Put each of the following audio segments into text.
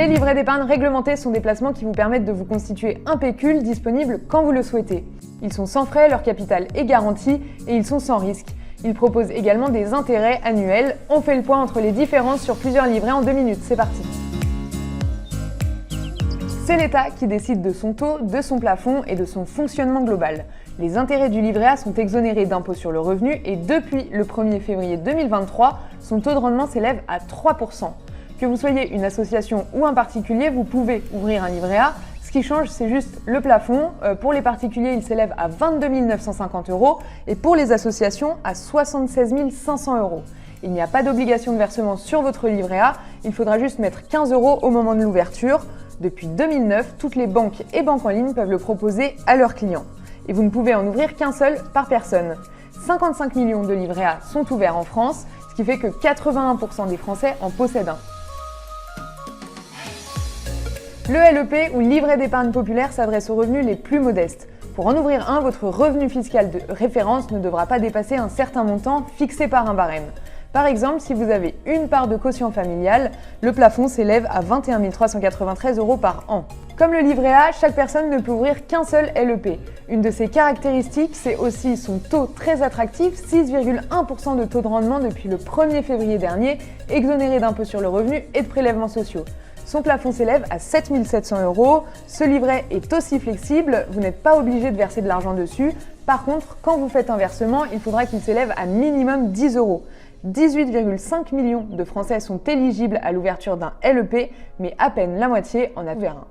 Les livrets d'épargne réglementés sont des placements qui vous permettent de vous constituer un pécule disponible quand vous le souhaitez. Ils sont sans frais, leur capital est garanti et ils sont sans risque. Ils proposent également des intérêts annuels. On fait le point entre les différences sur plusieurs livrets en 2 minutes. C'est parti. C'est l'État qui décide de son taux, de son plafond et de son fonctionnement global. Les intérêts du livret A sont exonérés d'impôt sur le revenu et depuis le 1er février 2023, son taux de rendement s'élève à 3%. Que vous soyez une association ou un particulier, vous pouvez ouvrir un livret A. Ce qui change, c'est juste le plafond. Pour les particuliers, il s'élève à 22 950 € et pour les associations, à 76 500 €. Il n'y a pas d'obligation de versement sur votre livret A, il faudra juste mettre 15 € au moment de l'ouverture. Depuis 2009, toutes les banques et banques en ligne peuvent le proposer à leurs clients. Et vous ne pouvez en ouvrir qu'un seul par personne. 55 millions de livrets A sont ouverts en France, ce qui fait que 81% des Français en possèdent un. Le LEP ou livret d'épargne populaire s'adresse aux revenus les plus modestes. Pour en ouvrir un, votre revenu fiscal de référence ne devra pas dépasser un certain montant fixé par un barème. Par exemple, si vous avez une part de quotient familial, le plafond s'élève à 21 393 € par an. Comme le livret A, chaque personne ne peut ouvrir qu'un seul LEP. Une de ses caractéristiques, c'est aussi son taux très attractif, 6,1% de taux de rendement depuis le 1er février dernier, exonéré d'impôt sur le revenu et de prélèvements sociaux. Son plafond s'élève à 7 700 €. Ce livret est aussi flexible, vous n'êtes pas obligé de verser de l'argent dessus. Par contre, quand vous faites un versement, il faudra qu'il s'élève à minimum 10 €. 18,5 millions de Français sont éligibles à l'ouverture d'un LEP, mais à peine la moitié en a ouvert un.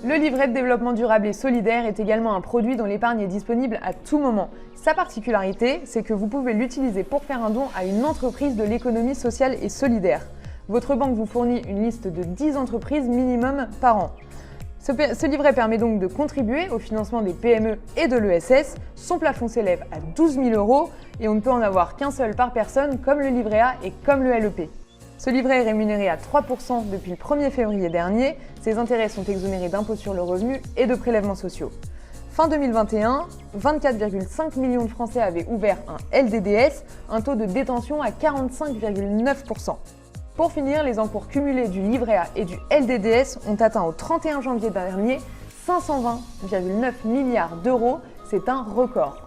Le livret de développement durable et solidaire est également un produit dont l'épargne est disponible à tout moment. Sa particularité, c'est que vous pouvez l'utiliser pour faire un don à une entreprise de l'économie sociale et solidaire. Votre banque vous fournit une liste de 10 entreprises minimum par an. Ce livret permet donc de contribuer au financement des PME et de l'ESS. Son plafond s'élève à 12 000 € et on ne peut en avoir qu'un seul par personne comme le livret A et comme le LEP. Ce livret est rémunéré à 3% depuis le 1er février dernier. Ses intérêts sont exonérés d'impôt sur le revenu et de prélèvements sociaux. Fin 2021, 24,5 millions de Français avaient ouvert un LDDS, un taux de détention à 45,9%. Pour finir, les encours cumulés du livret A et du LDDS ont atteint au 31 janvier dernier 520,9 milliards d'euros. C'est un record.